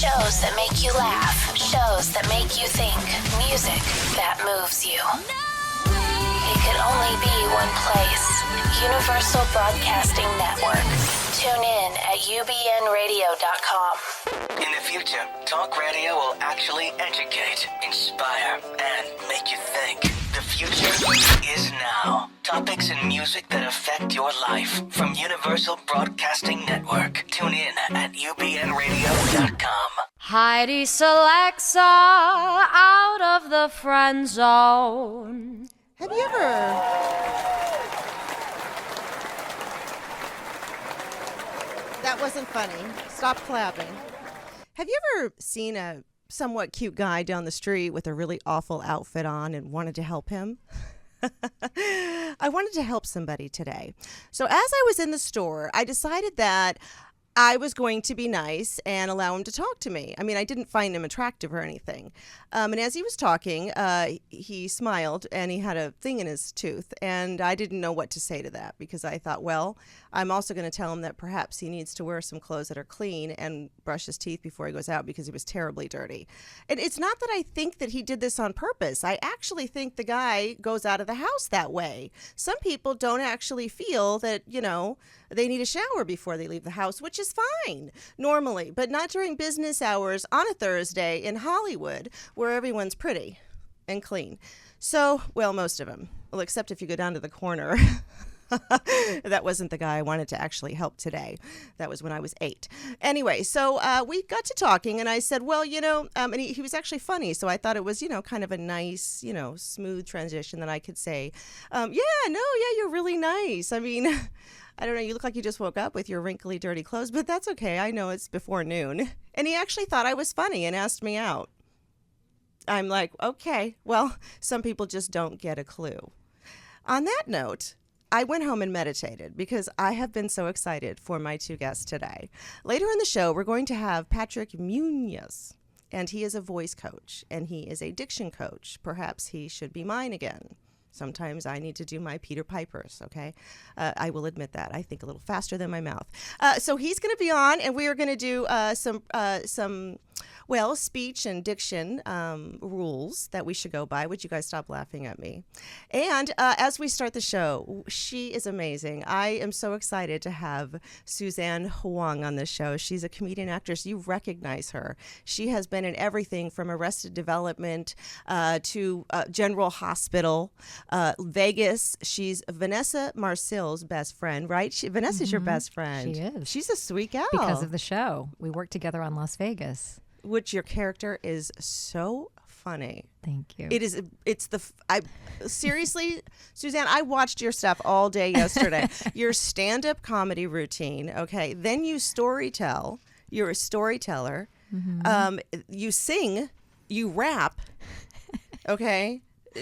Shows that make you laugh. Shows that make you think. Music that moves you. It could only be one place. Universal Broadcasting Network. Tune in at ubnradio.com. In the future, talk radio will actually educate, inspire, and make you think. The future is now. Topics and music that affect your life from Universal Broadcasting Network. Tune in at ubnradio.com. Heidi Selexa out of the friend zone. Have you ever... That wasn't funny. Stop clapping. Have you ever seen a somewhat cute guy down the street with a really awful outfit on and wanted to help him? I wanted to help somebody today. So as I was in the store, I decided that I was going to be nice and allow him to talk to me. I mean, I didn't find him attractive or anything. And as he was talking, he smiled and he had a thing in his tooth. And I didn't know what to say to that because I thought, well, I'm also going to tell him that perhaps he needs to wear some clothes that are clean and brush his teeth before he goes out because he was terribly dirty. And it's not that I think that he did this on purpose. I actually think the guy goes out of the house that way. Some people don't actually feel that, you know, they need a shower before they leave the house, which is fine normally, but not during business hours on a Thursday in Hollywood where everyone's pretty and clean. So, well, most of them. Well, except if you go down to the corner. That wasn't the guy I wanted to actually help today. That was when I was 8. Anyway, so we got to talking, and I said, well, you know, and he was actually funny, so I thought it was, you know, kind of a nice, you know, smooth transition that I could say, you're really nice. I mean, I don't know, you look like you just woke up with your wrinkly, dirty clothes, but that's okay. I know it's before noon. And he actually thought I was funny and asked me out. I'm like, okay, well, some people just don't get a clue. On that note, I went home and meditated because I have been so excited for my 2 guests today. Later in the show, we're going to have Patrick Munoz, and he is a voice coach, and he is a diction coach. Perhaps he should be mine again. Sometimes I need to do my Peter Pipers, okay? I will admit that. I think a little faster than my mouth. So he's going to be on, and we are going to do some speech and diction rules that we should go by. Would you guys stop laughing at me? And as we start the show, she is amazing. I am so excited to have Suzanne Whang on this show. She's a comedian actress. You recognize her. She has been in everything from Arrested Development to General Hospital, Vegas. She's Vanessa Marcil's best friend, right? Vanessa's your best friend. She is. She's a sweet gal. Because of the show. We worked together on Las Vegas. Which your character is so funny. Thank you. Seriously, Suzanne, I watched your stuff all day yesterday. Your stand-up comedy routine, okay? Then you storytell. You're a storyteller. Mm-hmm. You sing. You rap, okay?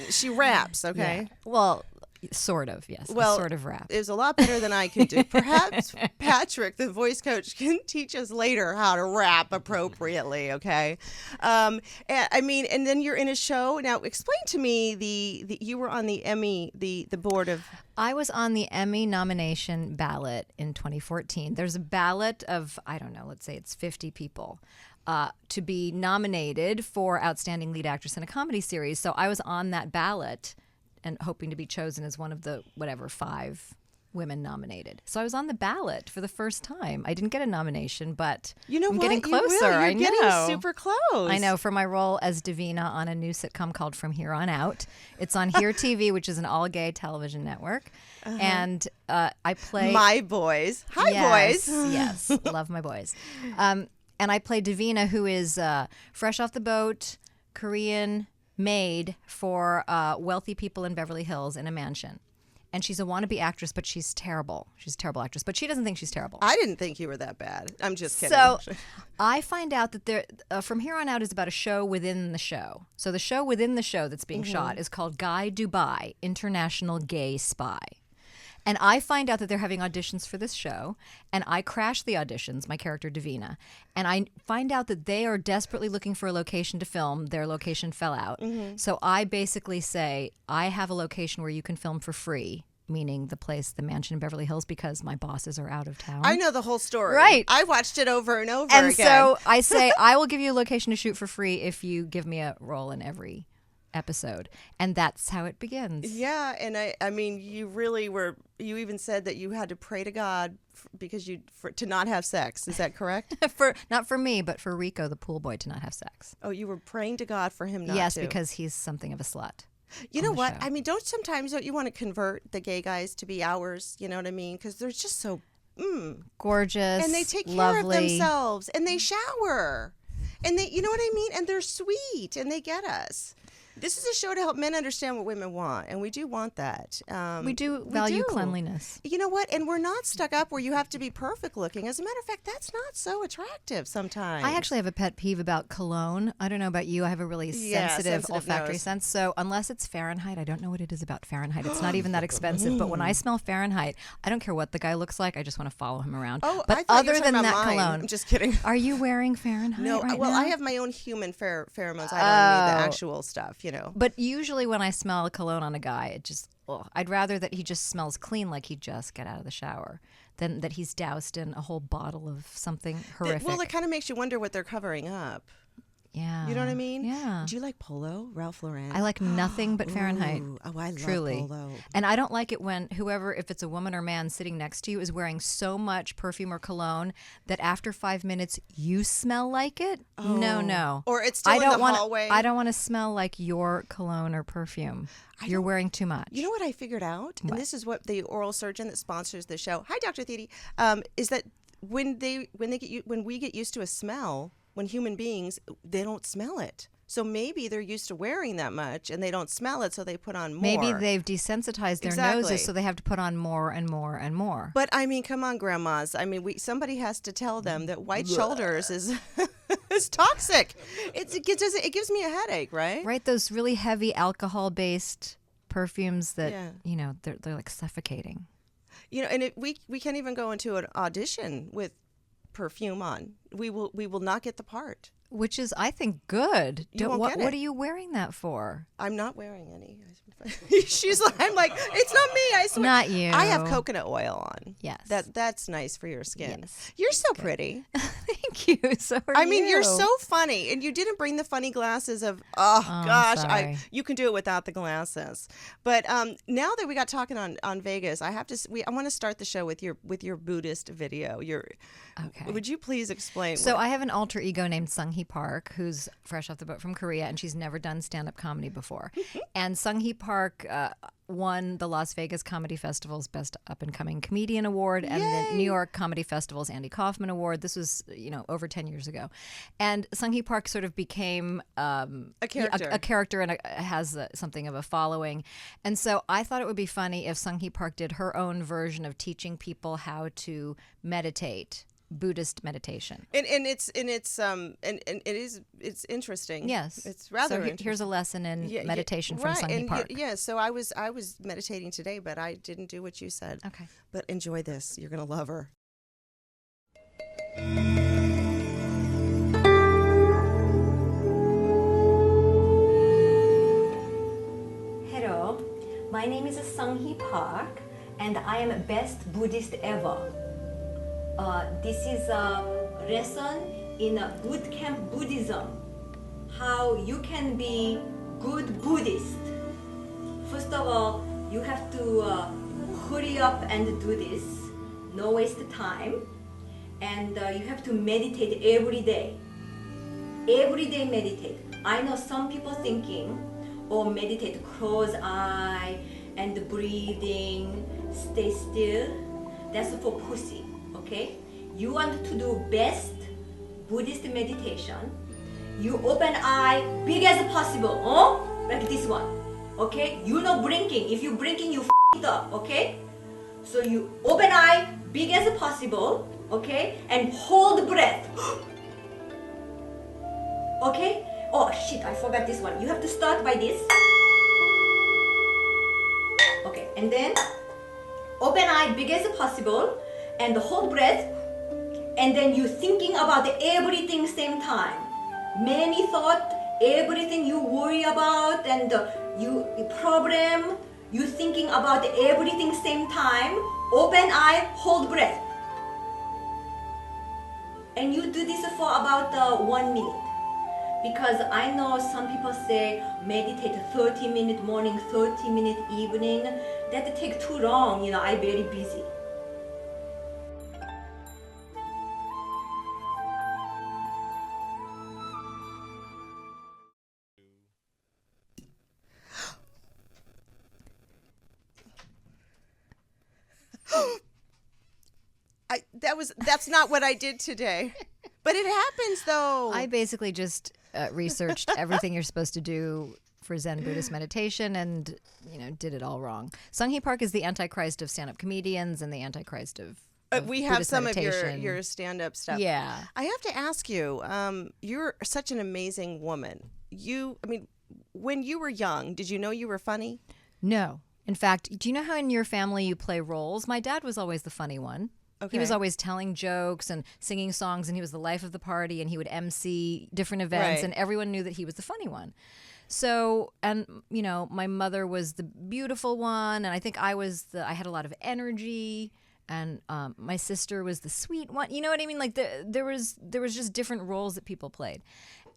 She raps, okay? Yeah. Well, sort of, yes. Well, sort of rap. It was a lot better than I could do. Perhaps Patrick, the voice coach, can teach us later how to rap appropriately, okay? And then you're in a show. Now, explain to me you were on the Emmy, the board of... I was on the Emmy nomination ballot in 2014. There's a ballot of, I don't know, let's say it's 50 people. To be nominated for Outstanding Lead Actress in a Comedy Series. So I was on that ballot and hoping to be chosen as one of the, 5 women nominated. So I was on the ballot for the first time. I didn't get a nomination, but I'm getting closer. You're getting super close. I know, for my role as Davina on a new sitcom called From Here On Out. It's on Here TV, which is an all-gay television network. Uh-huh. And I play... My boys. Hi, boys. Yes, love my boys. And I play Davina, who is fresh off the boat, Korean, maid for wealthy people in Beverly Hills in a mansion. And she's a wannabe actress, but she's terrible. She's a terrible actress, but she doesn't think she's terrible. I didn't think you were that bad. I'm just kidding. So I find out that From Here On Out is about a show within the show. So the show within the show that's being shot is called Guy Dubai, International Gay Spy. And I find out that they're having auditions for this show, and I crash the auditions, my character Davina, and I find out that they are desperately looking for a location to film. Their location fell out. Mm-hmm. So I basically say, I have a location where you can film for free meaning the place, the mansion in Beverly Hills, because my bosses are out of town. I know the whole story. Right. I watched it over and over and again. so I say, I will give you a location to shoot for free if you give me a role in every episode. And that's how it begins. Yeah, and I mean, you really were. You even said that you had to pray to God because to not have sex. Is that correct? Not for me, but for Rico, the pool boy, to not have sex. Oh, you were praying to God for him not to. Yes, because he's something of a slut. You know what? Show. I mean, don't you want to convert the gay guys to be ours? You know what I mean? Because they're just so gorgeous, and they take care lovely. of themselves, and they shower, and you know what I mean? And they're sweet, and they get us. This is a show to help men understand what women want, and we do want that. We do value cleanliness. You know what? And we're not stuck up where you have to be perfect looking. As a matter of fact, that's not so attractive sometimes. I actually have a pet peeve about cologne. I don't know about you. I have a really sensitive olfactory nose. sense. So unless it's Fahrenheit, I don't know what it is about Fahrenheit. It's not even that expensive. But when I smell Fahrenheit, I don't care what the guy looks like. I just want to follow him around. Oh, but I thought you other were talking than about that mine. cologne, I'm just kidding. Are you wearing Fahrenheit? No, right well, now? I have my own human pheromones. I don't need the actual stuff, you know. But usually when I smell a cologne on a guy, it just, I'd rather that he just smells clean like he just got out of the shower than that he's doused in a whole bottle of something horrific. Well, it kind of makes you wonder what they're covering up. Yeah. You know what I mean? Yeah. Do you like Polo, Ralph Lauren? I like nothing but Fahrenheit. Ooh, oh, I love truly. Polo. And I don't like it when whoever, if it's a woman or man sitting next to you, is wearing so much perfume or cologne that after 5 minutes you smell like it. Oh. No. Or it's still in the hallway. I don't want to smell like your cologne or perfume. You're wearing too much. You know what I figured out? And this is what the oral surgeon that sponsors the show, hi, Dr. Thede, is that when we get used to a smell, when human beings, they don't smell it. So maybe they're used to wearing that much and they don't smell it, so they put on more. Maybe they've desensitized their noses, so they have to put on more and more and more. But I mean, come on, grandmas. I mean, somebody has to tell them that white shoulders is toxic. It gives me a headache, right? Right, those really heavy alcohol-based perfumes that Yeah. they're like suffocating. You know, and we can't even go into an audition with perfume on. We will not get the part. Which is, I think, good. won't get it. What are you wearing that for? I'm not wearing any. I'm like, it's not me, I swear. Not you. I have coconut oil on. Yes. That's nice for your skin. Yes. You're so pretty. Thank you. So are I mean, you're you. so funny, and you didn't bring the funny glasses of. Oh gosh, sorry. you can do it without the glasses. But now that we got talking on Vegas, I want to start the show with your Buddhist video. Okay. Would you please explain? So I have an alter ego named Sung-hee Park, who's fresh off the boat from Korea, and she's never done stand-up comedy before. And Sung-hee Park won the Las Vegas Comedy Festival's Best Up-and-Coming Comedian Award and the New York Comedy Festival's Andy Kaufman Award. This was, over 10 years ago. And Sung-hee Park sort of became a character and has something of a following. And so I thought it would be funny if Sung-hee Park did her own version of teaching people how to meditate. Buddhist meditation, and it's interesting. Yes, it's rather. So interesting. Here's a lesson in meditation from Sung-hee Park. Yeah, so I was meditating today, but I didn't do what you said. Okay, but enjoy this. You're gonna love her. Hello, my name is Sung-hee Park, and I am best Buddhist ever. This is a lesson in boot camp Buddhism, how you can be good Buddhist. First of all, you have to hurry up and do this, no waste time, and you have to meditate every day. Every day meditate. I know some people thinking, meditate, close eye and breathing, stay still. That's for pussy. Okay, you want to do best Buddhist meditation. You open eye big as possible, like this one. Okay, you no blinking. If you blinking, you f***ed up. Okay, so you open eye big as possible. Okay, and hold breath. Okay. Oh shit! I forgot this one. You have to start by this. Okay, and then open eye big as possible. And hold breath, and then you thinking about everything same time. Many thought, everything you worry about, and you problem, You thinking about everything same time, open eye, hold breath. And you do this for about 1 minute. Because I know some people say meditate 30 minute morning, 30 minute evening. That take too long, I'm very busy. That's not what I did today. But it happens though. I basically just researched everything you're supposed to do for Zen Buddhist meditation and, did it all wrong. Sung-hee Park is the antichrist of stand-up comedians and the antichrist of we have Buddhist some meditation. of your stand-up stuff. Yeah. I have to ask you, you're such an amazing woman. When you were young, did you know you were funny? No. In fact, do you know how in your family you play roles? My dad was always the funny one. Okay. He was always telling jokes and singing songs, and he was the life of the party, and he would MC different events, and everyone knew that he was the funny one. So, and, my mother was the beautiful one, and I think I had a lot of energy, and my sister was the sweet one. You know what I mean? Like, there was just different roles that people played.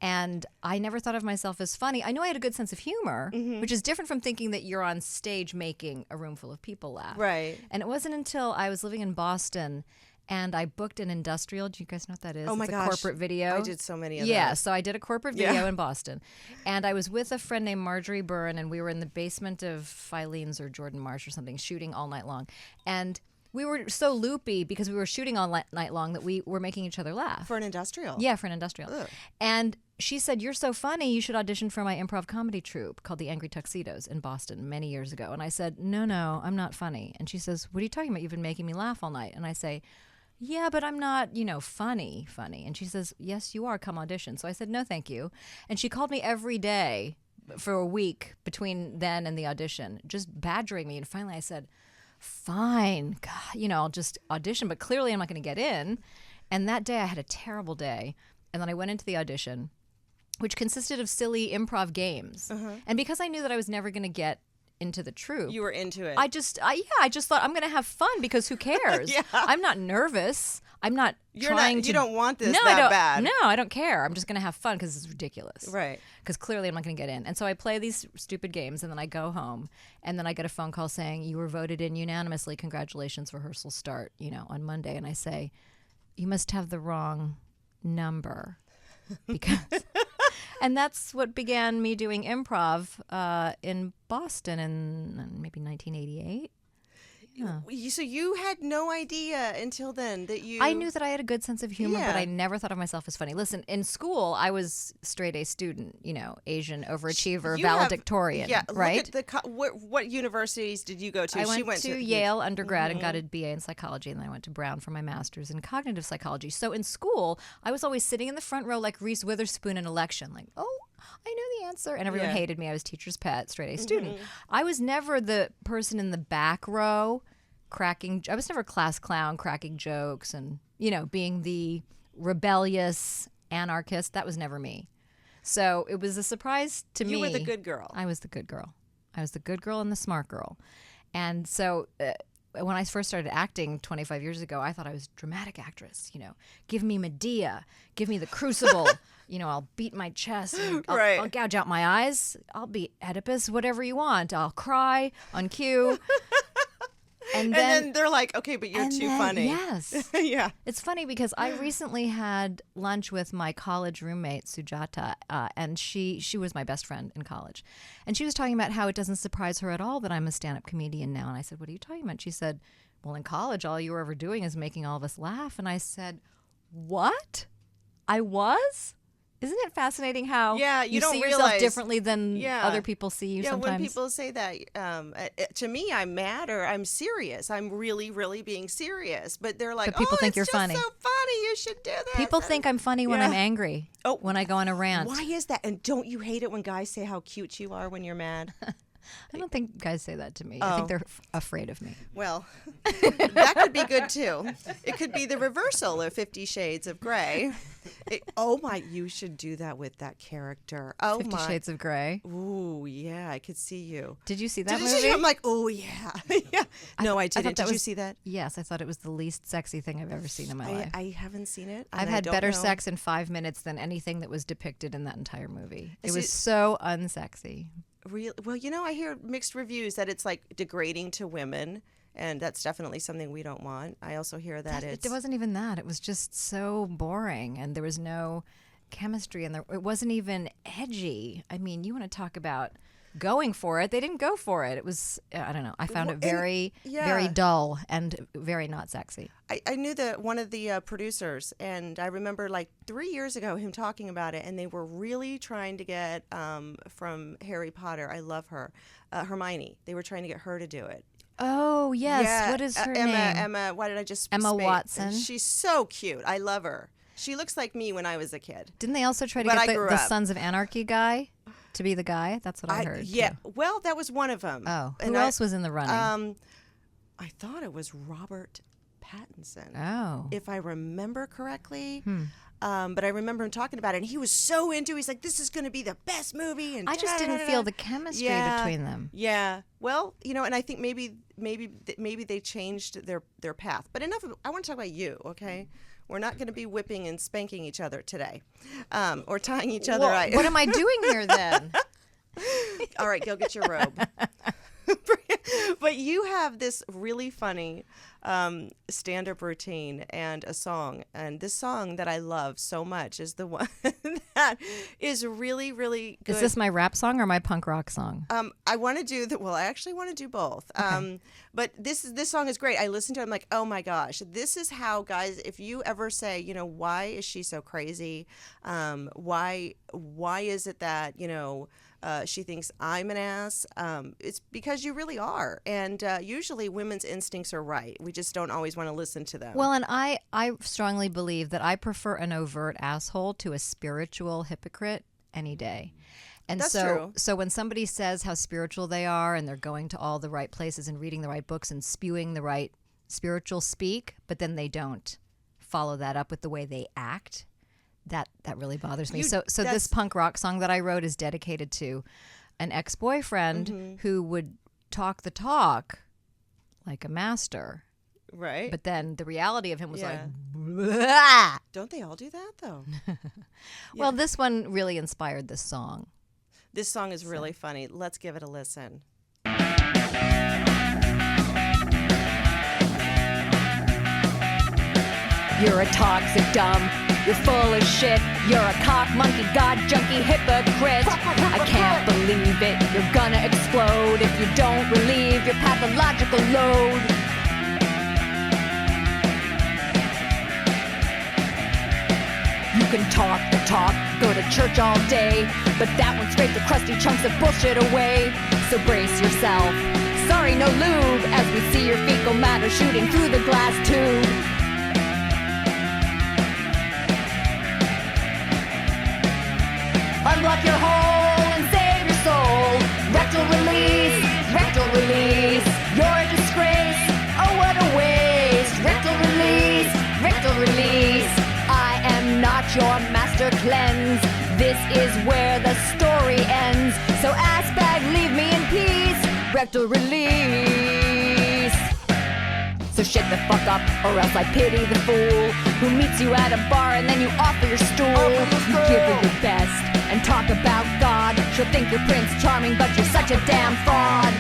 And I never thought of myself as funny. I know I had a good sense of humor, which is different from thinking that you're on stage making a room full of people laugh. Right. And it wasn't until I was living in Boston and I booked an industrial. Do you guys know what that is? Oh my gosh. A corporate video. I did so many of those. Yeah, so I did a corporate video in Boston. And I was with a friend named Marjorie Byrne, and we were in the basement of Filene's or Jordan Marsh or something, shooting all night long. And we were so loopy because we were shooting all night long that we were making each other laugh. For an industrial? Yeah, for an industrial. Ugh. And she said, "You're so funny, you should audition for my improv comedy troupe called the Angry Tuxedos in Boston many years ago." And I said, No, I'm not funny. And she says, "What are you talking about? You've been making me laugh all night." And I say, "Yeah, but I'm not, funny. And she says, "Yes, you are. Come audition." So I said, "No, thank you." And she called me every day for a week between then and the audition, just badgering me. And finally I said, "Fine, God, I'll just audition, but clearly I'm not going to get in." And that day I had a terrible day. And then I went into the audition, which consisted of silly improv games. And because I knew that I was never going to get into the troupe. You were into it. I just thought I'm going to have fun because who cares? I'm not nervous. I'm not trying to. You don't want this that bad. No, I don't care. I'm just going to have fun because it's ridiculous. Right. Because clearly I'm not going to get in. And so I play these stupid games, and then I go home, and then I get a phone call saying, "You were voted in unanimously. Congratulations, rehearsals start, on Monday." And I say, "You must have the wrong number." Because and that's what began me doing improv in Boston in maybe 1988. Yeah. So you had no idea until then that you... I knew that I had a good sense of humor, but I never thought of myself as funny. Listen, in school, I was straight A student, Asian overachiever, valedictorian, right? Look at what universities did you go to? I went to Yale undergrad and got a BA in psychology, and then I went to Brown for my master's in cognitive psychology. So in school, I was always sitting in the front row like Reese Witherspoon in Election, like, "Oh, I know the answer." And everyone hated me. I was teacher's pet, straight A student. I was never the person in the back row I was never class clown cracking jokes and, being the rebellious anarchist. That was never me. So it was a surprise to me. You were the good girl. I was the good girl. I was the good girl and the smart girl. And so when I first started acting 25 years ago, I thought I was a dramatic actress. Give me Medea, give me the Crucible. I'll beat my chest, and I'll gouge out my eyes. I'll be Oedipus, whatever you want. I'll cry on cue. And then they're like, "Okay, but you're too funny." Yes. Yeah. It's funny because I recently had lunch with my college roommate, Sujata, and she was my best friend in college. And she was talking about how it doesn't surprise her at all that I'm a stand-up comedian now. And I said, "What are you talking about?" She said, "Well, in college, all you were ever doing is making all of us laugh." And I said, "What? I was?" Isn't it fascinating how you don't see realize, yourself differently than other people see you sometimes? Yeah, when people say that, to me, I'm mad or I'm serious. I'm really, really being serious. But they're like, but people think you're it's funny. so funny. You should do this. People think I'm funny when I'm angry, when I go on a rant. Why is that? And don't you hate it when guys say how cute you are when you're mad? I don't think guys say that to me. Oh. I think they're afraid of me. Well, that could be good too. It could be the reversal of 50 Shades of Grey. You should do that with that character. Oh 50 my. Shades of Grey. Ooh, yeah, I could see you. Did you see that Did you movie? see- I'm like, oh yeah, yeah. No, I didn't. Did you see that? Yes, I thought it was the least sexy thing I've ever seen in my life. I haven't seen it. I've and I had don't better know. sex in 5 minutes than anything that was depicted in that entire movie. It Is was it- so unsexy. Well, I hear mixed reviews that it's like degrading to women, and that's definitely something we don't want. I also hear that It wasn't even that. It was just so boring, and there was no chemistry, and it wasn't even edgy. I mean, you want to talk about going for it. They didn't go for it. It was, I don't know. I found it very, very dull and very not sexy. I knew one of the producers, and I remember like 3 years ago him talking about it, and they were really trying to get from Harry Potter. I love her, Hermione. They were trying to get her to do it. Oh yes, Yeah, what is her Emma, name? Emma. Why did I just Emma space- Watson. She's so cute. I love her. She looks like me when I was a kid. Didn't they also try to But I get grew the up. Sons of Anarchy guy to be the guy? That's what I heard. Yeah. too. Well, that was one of them. Oh, And who else was in the running? I thought it was Robert Pattinson. Oh. If I remember correctly. But I remember him talking about it, and he was so into it. He's like, this is going to be the best movie. And I just didn't feel the chemistry between them. Yeah. Well, and I think maybe they changed their path. But enough I want to talk about you, okay? We're not going to be whipping and spanking each other today, or tying each other Well, out. what am I doing here then? All right, go get your robe. But you have this really funny stand-up routine and a song. And this song that I love so much is the one that is really, really good. Is this my rap song or my punk rock song? I want to do I actually want to do both. Okay. But this song is great. I listen to it. I'm like, oh my gosh, this is how guys. If you ever say, why is she so crazy? Why is it that she thinks I'm an ass? It's because you really are. And usually women's instincts are right. We just don't always want to listen to them. Well, and I strongly believe that I prefer an overt asshole to a spiritual hypocrite any day. And That's so, true. So when somebody says how spiritual they are and they're going to all the right places and reading the right books and spewing the right spiritual speak, but then they don't follow that up with the way they act, that really bothers me. So this punk rock song that I wrote is dedicated to an ex-boyfriend who would talk the talk like a master. right? But then the reality of him was Yeah. like, Don't they all do that though? well, this one really inspired this song. This song is really funny. Let's give it a listen. You're a toxic dumb. You're full of shit. You're a cock monkey, god junkie, hypocrite. I can't believe it. You're gonna explode if you don't relieve your pathological load. You can talk the talk, go to church all day, but that won't scrape the crusty chunks of bullshit away. So brace yourself. Sorry, no lube, as we see your fecal matter shooting through the glass tube. Unblock your hole and save your soul. Rectal release, rectal release. You're a disgrace. Oh, what a waste. Rectal release, rectal release. I am not your master cleanse. This is where the story ends. So ass bag, leave me in peace. Rectal release. So shut the fuck up, or else I pity the fool who meets you at a bar and then you offer your stool. You give her your best and talk about God. She'll think you're Prince Charming, but you're such a damn fraud.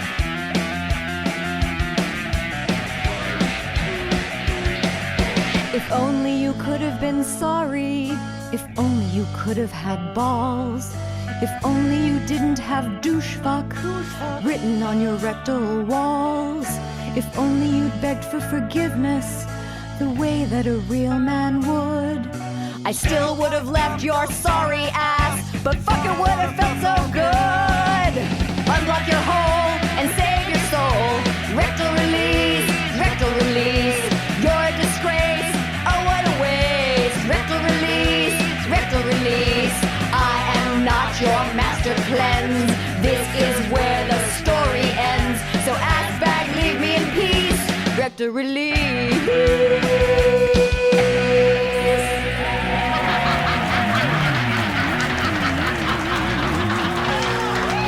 If only you could have been sorry. If only you could have had balls. If only you didn't have douche fuck written on your rectal walls. If only you'd begged for forgiveness the way that a real man would. I still would have left your sorry ass, but fuck, it would have felt so good. Unblock your hole and save your soul. Rectal release, rectal release. You're a disgrace. Oh, what a waste. Rectal release, rectal release. I am not your master cleanse. This is where the story rectal relief.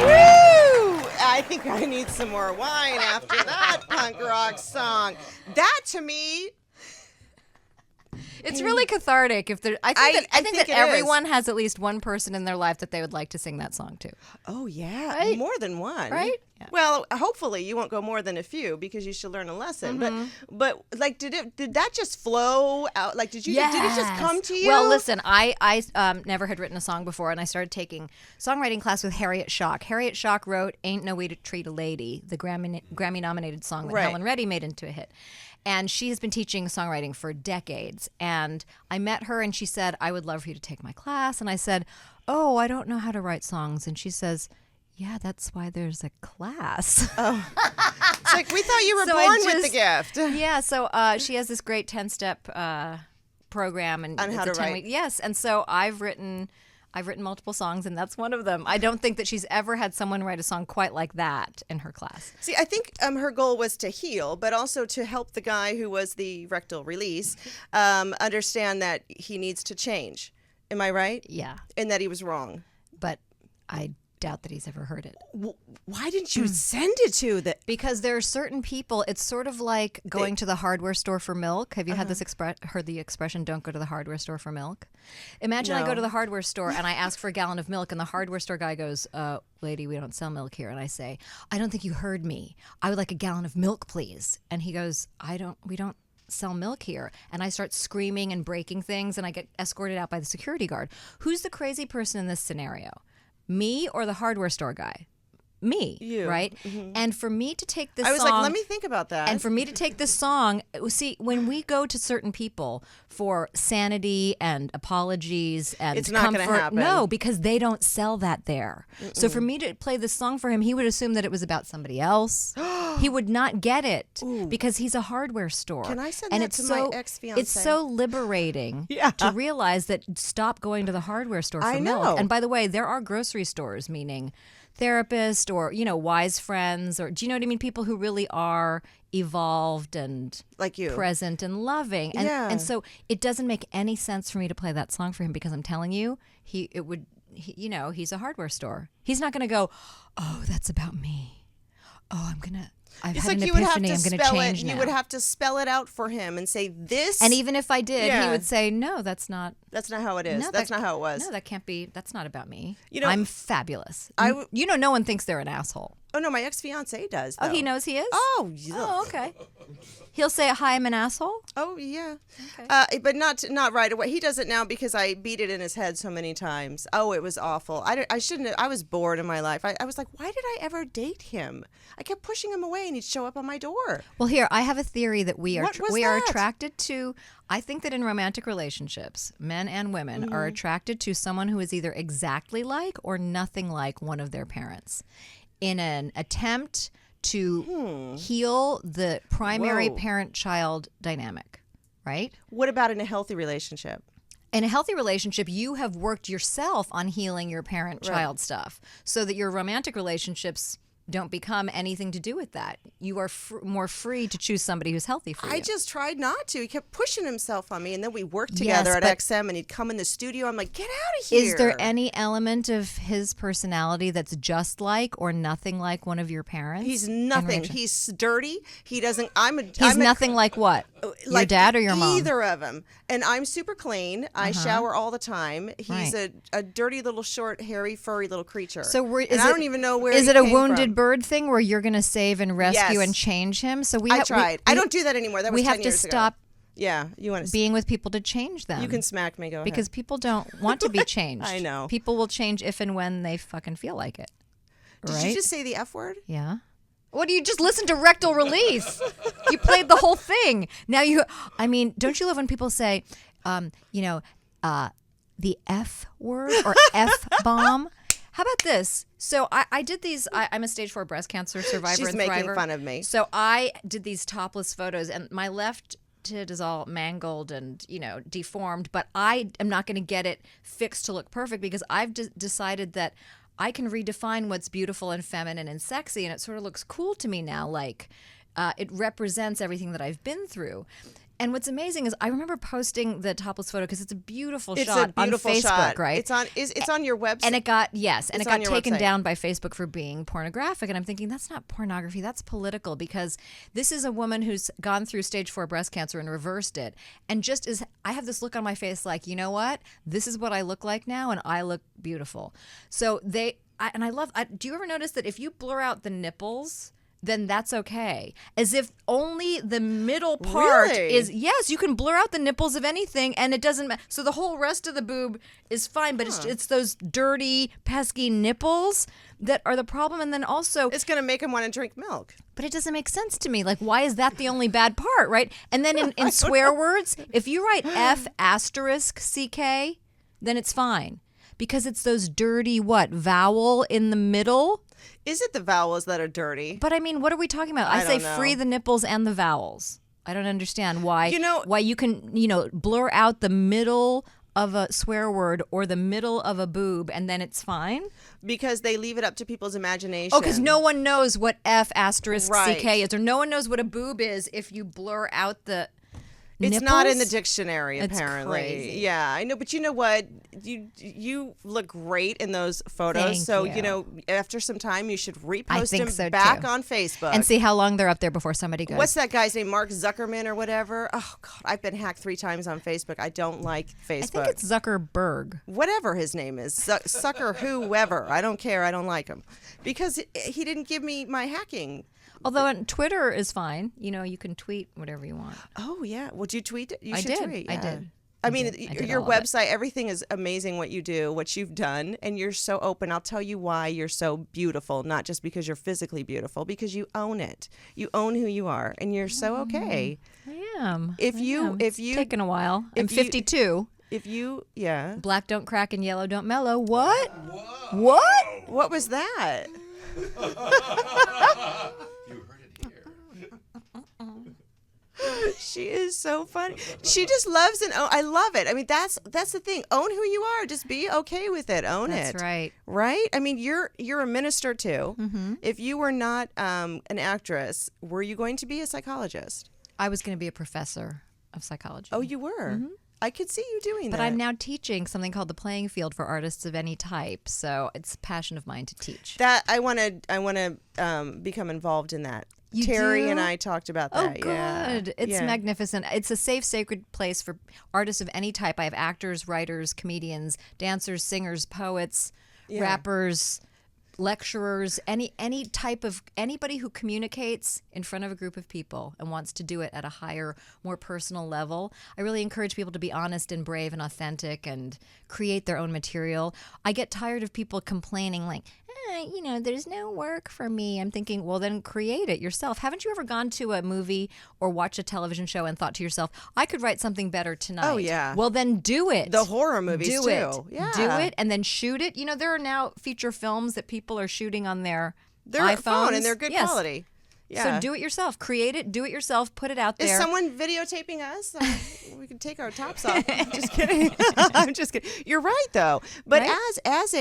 Woo! I think I need some more wine after that punk rock song. That to me, It's really cathartic. If there, I think that it everyone has at least one person in their life that they would like to sing that song to. oh yeah, Right? more than one, Right? Yeah. Well, hopefully you won't go more than a few because you should learn a lesson. Mm-hmm. But like, did that just flow out? Like, did it just come to you? Well, listen, I never had written a song before, and I started taking songwriting class with Harriet Schock. Harriet Schock wrote "Ain't No Way to Treat a Lady," the Grammy-nominated song that Right. Helen Reddy made into a hit. And she has been teaching songwriting for decades. And I met her, and she said, "I would love for you to take my class." And I said, "Oh, I don't know how to write songs." And she says, "Yeah, that's why there's a class." It's like we thought you were So I born with just- the gift. Yeah, so she has this great 10-step program and On it's how a to 10-week. write. Yes, and so I've written multiple songs, and that's one of them. I don't think that she's ever had someone write a song quite like that in her class. See, I think her goal was to heal, but also to help the guy who was the rectal release understand that he needs to change. Am I right? Yeah, And that he was wrong. but I doubt that he's ever heard it. Why didn't you send it to the? Because there are certain people, it's sort of like going to the hardware store for milk. Have you had this heard the expression, "Don't go to the hardware store for milk"? Imagine I go No. to the hardware store and I ask for a gallon of milk, and the hardware store guy goes, "Lady, we don't sell milk here." And I say, "I don't think you heard me. I would like a gallon of milk, please." And he goes, we don't sell milk here." And I start screaming and breaking things, and I get escorted out by the security guard. Who's the crazy person in this scenario? Me or the hardware store guy? Me, You. right? And for me to take this I was song, like, let me think about that. and for me to take this song, see, when we go to certain people for sanity and apologies and It's not gonna comfort, happen. no, because they don't sell that there. So for me to play this song for him, he would assume that it was about somebody else. He would not get it because he's a hardware store. Can I send and that it's to so, my ex-fiancé? It's so liberating Yeah. to realize that stop going to the hardware store for I milk. know. And by the way, there are grocery stores, meaning therapist or wise friends, or do you know what I mean, people who really are evolved and Like you. present and loving, and Yeah. and so it doesn't make any sense for me to play that song for him, because I'm telling you, he's a hardware store. He's not going to go, "Oh, that's about me. Oh, I've It's had like an you would have epiphany. to I'm going to spell change it. now." You would have to spell it out for him and say this. And even if I did, Yeah. he would say, "No, that's not. that's not how it is. No, That's that- not how it was. No, that can't be. That's not about me. You know, I'm fabulous. I no one thinks they're an asshole. Oh no, my ex-fiance does. Oh, though. he knows he is? Oh, Oh, okay. He'll say, "Hi, I'm an asshole." Oh yeah, but not right away. He does it now because I beat it in his head so many times. Oh, it was awful. I shouldn't have. I was bored in my life. I was like, why did I ever date him? I kept pushing him away, and he'd show up on my door. Well, here, I have a theory that we are What was we are that? attracted to. I think that in romantic relationships, men and women are attracted to someone who is either exactly like or nothing like one of their parents, in an attempt to heal the primary Whoa. parent-child dynamic, right? What about in a healthy relationship? In a healthy relationship, you have worked yourself on healing your parent-child stuff so that your romantic relationships don't become anything to do with that. You are more free to choose somebody who's healthy for you. I just tried not to. He kept pushing himself on me, and then we worked Yes, together at but- XM, and he'd come in the studio. I'm like, get out of here. Is there any element of his personality that's just like or nothing like one of your parents? He's in nothing. relation- He's dirty. He doesn't. He's nothing like what? Your dad or your mom? Either of them. And I'm super clean. I shower all the time. He's Right. a dirty little short, hairy, furry little creature. So and I don't even know where. Is he it a came wounded from. bird thing where you're going to save and rescue Yes. and change him? So I tried. I don't do that anymore. That was we 10 have to years ago. stop Yeah, you want to? being with people to change them. You can smack me. Go ahead. because people don't want to be changed. I know. People will change if and when they fucking feel like it. Did Right? you just say the F word? Yeah. What do you just listen to rectal release? You played the whole thing. Now don't you love when people say, the F word or F bomb? How about this? So I did these. I'm a stage 4 breast cancer survivor. She's and making thriver. fun of me. So I did these topless photos, and my left tit is all mangled and deformed. But I am not going to get it fixed to look perfect because I've decided that I can redefine what's beautiful and feminine and sexy, and it sort of looks cool to me now. Like it represents everything that I've been through. And what's amazing is I remember posting the topless photo because it's a beautiful shot on Facebook, right? It's on your website. And it got taken website. down by Facebook for being pornographic. And I'm thinking, that's not pornography, that's political, because this is a woman who's gone through stage 4 breast cancer and reversed it. And just as I have this look on my face like, you know what? This is what I look like now, and I look beautiful. So do you ever notice that if you blur out the nipples, then that's okay? As if only the middle part is, yes, you can blur out the nipples of anything and it doesn't matter. So the whole rest of the boob is fine, but it's those dirty, pesky nipples that are the problem. And then also, it's going to make him want to drink milk. But it doesn't make sense to me. Like, why is that the only bad part, right? And then in swear words, if you write F***CK, then it's fine. Because it's those dirty, vowel in the middle? Is it the vowels that are dirty? But I mean, what are we talking about? I say free the nipples and the vowels. I don't understand why you can, blur out the middle of a swear word or the middle of a boob and then it's fine? Because they leave it up to people's imagination. Oh, because no one knows what F***CK is, or no one knows what a boob is if you blur out the It's nipples? not in the dictionary, apparently. It's crazy. Yeah, I know. But you know what? You look great in those photos. Thank you. You After some time, you should repost them so back too. on Facebook. And see how long they're up there before somebody goes. What's that guy's name? Mark Zuckerman or whatever? Oh, God. I've been hacked 3 times on Facebook. I don't like Facebook. I think it's Zuckerberg. Whatever his name is. Sucker whoever. I don't care. I don't like him. Because he didn't give me my hacking. Although Twitter is fine. You can tweet whatever you want. Oh, yeah. Would you tweet it? You I should did. tweet. I Yeah. did. I mean, did your all of it. website, everything is amazing what you do, what you've done, and you're so open. I'll tell you why you're so beautiful, not just because you're physically beautiful, because you own it. You own who you are, and you're so okay. I am. If you It's taken a while. I'm 52. Yeah. Black don't crack and yellow don't mellow. What? Whoa. What? What was that? You heard it here. She is so funny. She just loves I love it. I mean, that's the thing. Own who you are. Just be okay with it. Own it. That's right. Right? I mean, you're a minister too. Mm-hmm. If you were not an actress, were you going to be a psychologist? I was going to be a professor of psychology. Oh, you were? Mm-hmm. I could see you doing that. But I'm now teaching something called the playing field for artists of any type. So it's a passion of mine to teach. That I want to become involved in that. You Terry do? and I talked about Oh, that. good. Yeah. It's Yeah. magnificent. It's a safe, sacred place for artists of any type. I have actors, writers, comedians, dancers, singers, poets, rappers, lecturers, any type of anybody who communicates in front of a group of people and wants to do it at a higher, more personal level. I really encourage people to be honest and brave and authentic and create their own material. I get tired of people complaining like, there's no work for me. I'm thinking, well, then create it yourself. Haven't you ever gone to a movie or watched a television show and thought to yourself, I could write something better tonight? Oh, yeah. Well, then do it. The horror movies, do too. It. Yeah. Do it and then shoot it. There are now feature films that people are shooting on their iPhone iPhones. and they're good Yes. quality. Yeah. So do it yourself. Create it. Do it yourself. Put it out there. Is someone videotaping us? We can take our tops off. I'm just kidding. I'm just kidding. You're right, though. But Right? as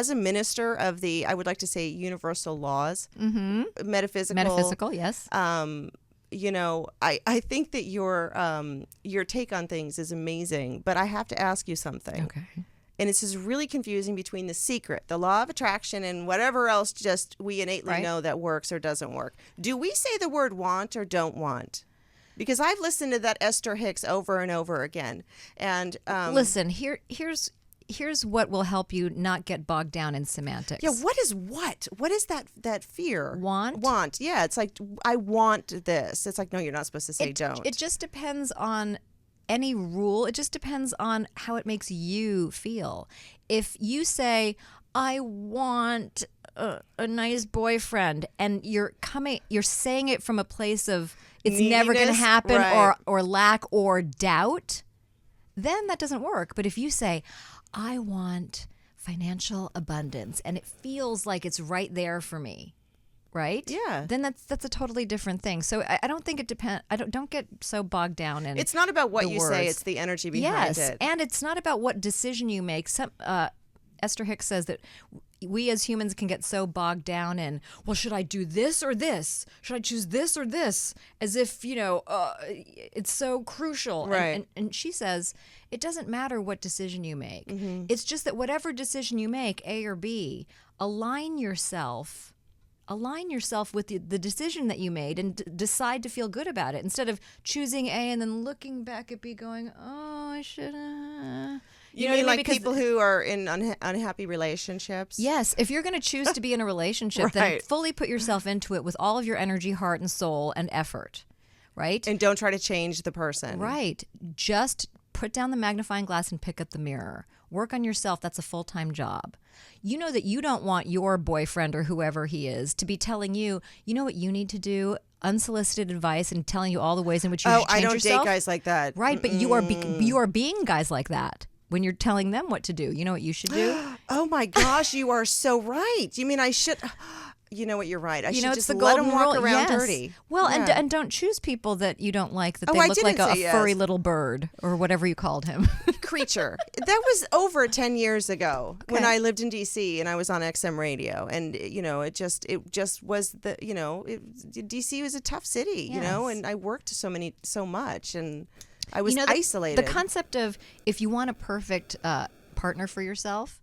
a minister of the, I would like to say, universal laws, metaphysical, yes. I think that your take on things is amazing. But I have to ask you something. Okay. And it's just really confusing between the secret, the law of attraction, and whatever else just we innately know that works or doesn't work. Do we say the word want or don't want? Because I've listened to that Esther Hicks over and over again. And Listen, here's what will help you not get bogged down in semantics. yeah, what is what? What is that fear? Want? Want. Yeah, it's like, I want this. It's like, no, you're not supposed to say don't. It just depends on any rule. It just depends on how it makes you feel. If you say, I want a nice boyfriend, and you're saying it from a place of it's never going to Neediness, happen, right. or lack or doubt, then that doesn't work. But if you say, I want financial abundance, and it feels like it's right there for me, right? Yeah. Then that's a totally different thing. So I don't think it depends. Don't get so bogged down in. It's not about what the you say, words. it's the energy behind yes, it. and it's not about what decision you make. Esther Hicks says that we as humans can get so bogged down in, well, should I do this or this? Should I choose this or this? As if, it's so crucial. Right. And she says, it doesn't matter what decision you make. Mm-hmm. It's just that whatever decision you make, A or B, align yourself with the decision that you made and decide to feel good about it instead of choosing A and then looking back at B going, oh, I should have. You mean like people who are in unhappy relationships? Yes. If you're going to choose to be in a relationship, then Right. fully put yourself into it with all of your energy, heart, and soul and effort, right? And don't try to change the person. Right. Just put down the magnifying glass and pick up the mirror. Work on yourself. That's a full-time job. You know that you don't want your boyfriend or whoever he is to be telling you, you know what you need to do? Unsolicited advice and telling you all the ways in which you should change I don't yourself. date guys like that. Right, but you are being guys like that when you're telling them what to do. You know what you should do? Oh my gosh, you are so right. You mean I should? You know what? You're right. I should it's just the let golden them walk rule. around Yes. dirty. Well, Yeah. and don't choose people that you don't like, that Oh, they I look like didn't a say furry yes. little bird or whatever you called him. Creature. That was over 10 years ago when Okay. I lived in DC and I was on XM radio, and it just was the DC was a tough city, Yes. and I worked so much, and I was the isolated. The concept of if you want a perfect partner for yourself,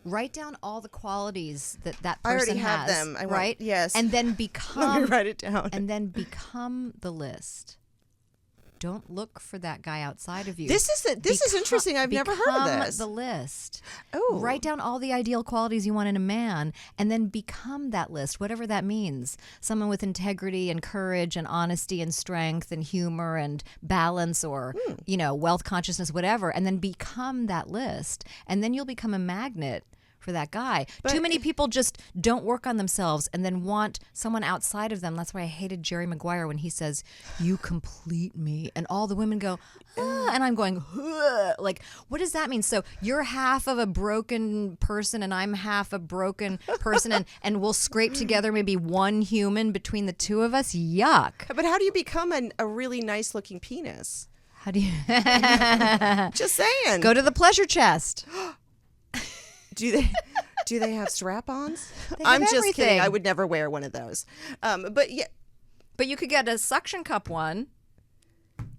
write down all the qualities that person I already have has, them. right? Yes. And then Let become me write it down. and then become the list. Don't look for that guy outside of you. This is interesting. I've never heard of Become this. the list. Oh. Write down all the ideal qualities you want in a man and then become that list, whatever that means. Someone with integrity and courage and honesty and strength and humor and balance or, wealth consciousness, whatever, and then become that list. And then you'll become a magnet for that guy. Too many people just don't work on themselves and then want someone outside of them. That's why I hated Jerry Maguire when he says, "You complete me," and all the women go, "Ah," and I'm going, "Ugh." Like, what does that mean? So you're half of a broken person and I'm half a broken person, and we'll scrape together maybe one human between the two of us. Yuck. But how do you become a really nice looking penis? How do you Just saying. go to the pleasure chest? Do they have strap-ons? have I'm just kidding. everything. I would never wear one of those. But yeah, But you could get a suction cup one.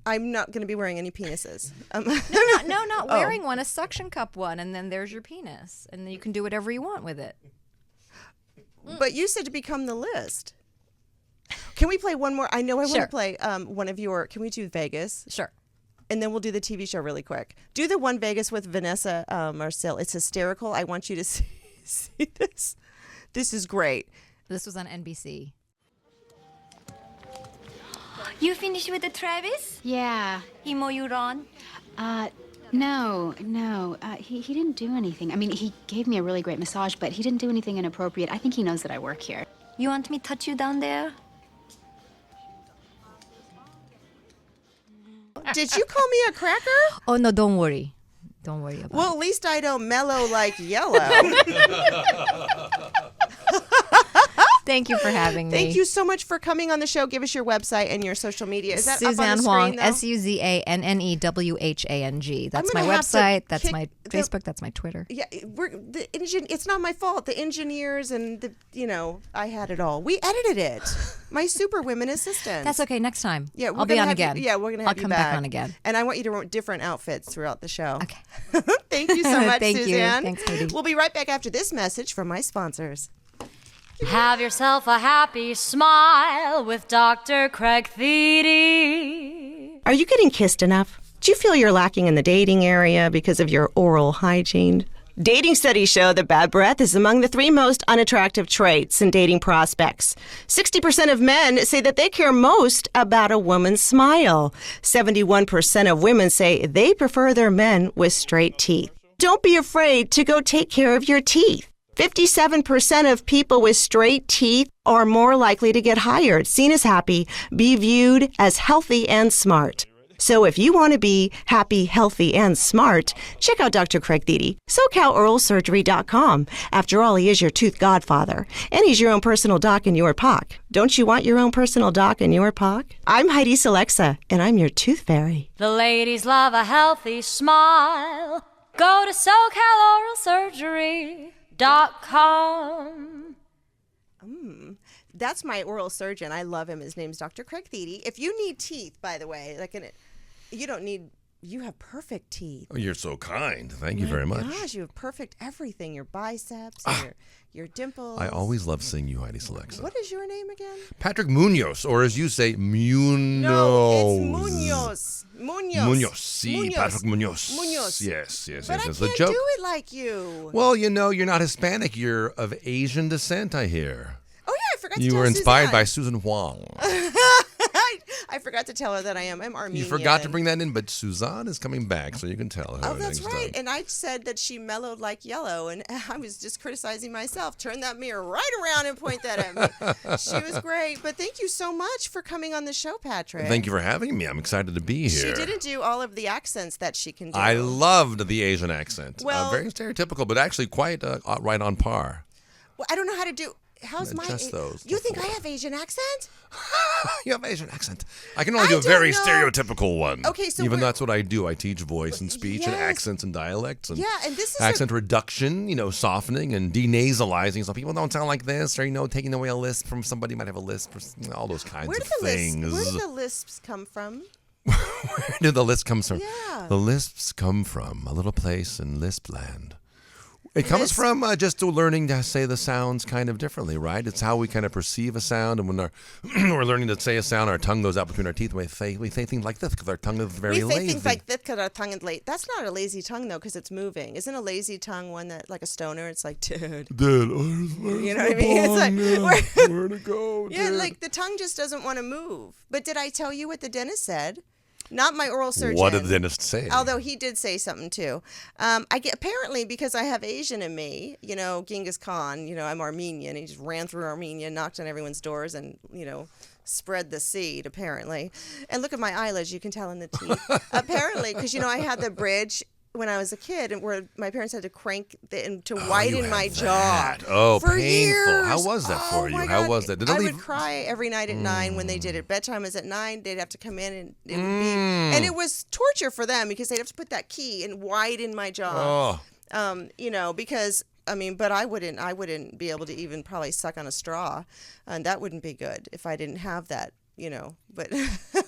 I'm not going to be wearing any penises. Not wearing one, a suction cup one, and then there's your penis, and then you can do whatever you want with it. But you said to become the list. Can we play one more? I know I want Sure. to play one of your. Can we do Vegas? Sure. And then we'll do the TV show really quick. Do the one Vegas with Vanessa Marcil. It's hysterical. I want you to see this. This is great. This was on NBC. You finished with the Travis? Yeah. He mow you run? No. He didn't do anything. I mean, he gave me a really great massage, but he didn't do anything inappropriate. I think he knows that I work here. You want me to touch you down there? Did you call me a cracker? Oh, no, don't worry. Don't worry about Well, at least I don't mellow like yellow. Thank you for having me. Thank you so much for coming on the show. Give us your website and your social media. Is that Suzanne up on the Whang, screen, though? SUZANNEWHANG. That's my gonna have to website. That's kick my the- Facebook. That's my Twitter. Yeah, it's not my fault. The engineers and I had it all. We edited it. My superwomen assistants. That's okay. Next time. Yeah, I'll be on have you- again. yeah, we're gonna have I'll you come back on again. And I want you to wear different outfits throughout the show. Okay. Thank you so much, Thank you. Suzanne. Thanks, Heidi. We'll be right back after this message from my sponsors. Have yourself a happy smile with Dr. Craig Thede. Are you getting kissed enough? Do you feel you're lacking in the dating area because of your oral hygiene? Dating studies show that bad breath is among the 3 most unattractive traits in dating prospects. 60% of men say that they care most about a woman's smile. 71% of women say they prefer their men with straight teeth. Don't be afraid to go take care of your teeth. 57% of people with straight teeth are more likely to get hired, seen as happy, be viewed as healthy and smart. So if you want to be happy, healthy, and smart, check out Dr. Craig Thede, SoCalOralSurgery.com. After all, he is your tooth godfather, and he's your own personal doc in your pock. Don't you want your own personal doc in your pock? I'm Heidi Selexa, and I'm your tooth fairy. The ladies love a healthy smile. Go to SoCal Oral Surgery. That's my oral surgeon. I love him. His name's Dr. Craig Thede. If you need teeth, by the way, you don't need. You have perfect teeth. Oh, you're so kind. Thank you very much. Gosh, you have perfect everything. Your biceps, and your dimples. I always love seeing you, Heidi Selexa. What is your name again? Patrick Munoz, or as you say, Munoz. No, it's Munoz. Munoz. See, Patrick Munoz. Munoz. Yes. But I It's can't a joke. do it like you. Well, you're not Hispanic. You're of Asian descent, I hear. Oh, yeah, I forgot to You tell were inspired by Suzanne. Susan Whang. I forgot to tell her that I'm Armenian. You forgot to bring that in, but Suzanne is coming back, so you can tell her. Oh, that's next right. time. And I said that she mellowed like yellow, and I was just criticizing myself. Turn that mirror right around and point that at me. She was great. But thank you so much for coming on the show, Patrick. Thank you for having me. I'm excited to be here. She didn't do all of the accents that she can do. I loved the Asian accent. Well- Very stereotypical, but actually quite right on par. Well, I don't know how to do. How's my? Just those You think I before. have Asian accent? You have Asian accent. I can only do a don't very know. stereotypical one. Okay, so even we're- that's what I do. I teach voice and speech and Yes. accents and dialects and Yeah, and this is accent reduction. Softening and denasalizing. So people don't sound like this, or taking away a lisp from somebody might have a lisp, or all those kinds Where of did the things. Where did the lisps come from? Where did the lisp come from? Yeah. The lisps come from a little place in Lispland. It comes Lisp? from just learning to say the sounds kind of differently, right? It's how we kind of perceive a sound, and when we're learning to say a sound, our tongue goes out between our teeth. We say things like this because our tongue is very We say lazy. things like that because our tongue is late. That's not a lazy tongue though, because it's moving. Isn't a lazy tongue one that like a stoner? It's like, dude. Dude, You know what I mean? It's like, where to go? yeah, dude? like the tongue just doesn't want to move. But did I tell you what the dentist said? Not my oral surgeon. What did the dentist say? Although he did say something too. Apparently because I have Asian in me, Genghis Khan, I'm Armenian. He just ran through Armenia, knocked on everyone's doors and, spread the seed apparently. And look at my eyelids, you can tell in the teeth. Apparently, because, I had the bridge when I was a kid, and where my parents had to crank to widen my jaw. Oh, for painful. years. How was that for Oh, you? my How God. was that? Did I it would leave? cry every night at 9 when they did it. Bedtime was at 9. They'd have to come in, and it would be, and it was torture for them because they'd have to put that key and widen my jaw. Oh. Because but I wouldn't be able to even probably suck on a straw, and that wouldn't be good if I didn't have that. But